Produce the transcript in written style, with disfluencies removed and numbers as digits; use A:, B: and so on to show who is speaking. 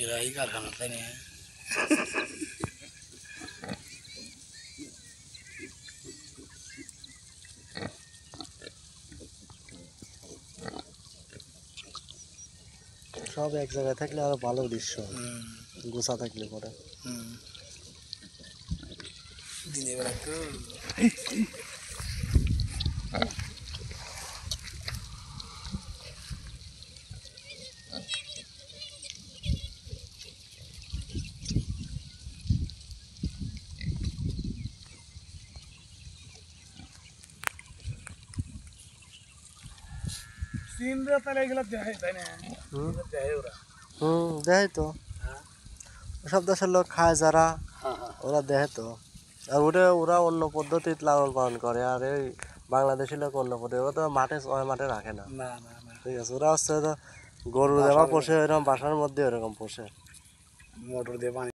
A: এরাই কারখানা, তাই না?
B: সব এক জায়গায় থাকলে আরো ভালো দৃশ্য, গোছা থাকলে পরে।
A: দিনের বেলা তো দিনরা তাহলে এগুলো দেখায়, তাই না? দেখায় ওরা।
B: দেখে তো, সব দেশের লোক খায় যারা, ওরা দেখে তো। আর ওরা অন্য পদ্ধতিতে লালন পালন করে, আর এই বাংলাদেশি লোক অন্য পদ্ধতি। ওরা তো মাঠে রাখে না।
A: না না না,
B: ঠিক আছে, ওরা হচ্ছে গরু যেমন পোষে, এরকম বাসার মধ্যে এরকম পোষে।
A: মোটর দিয়ে পানি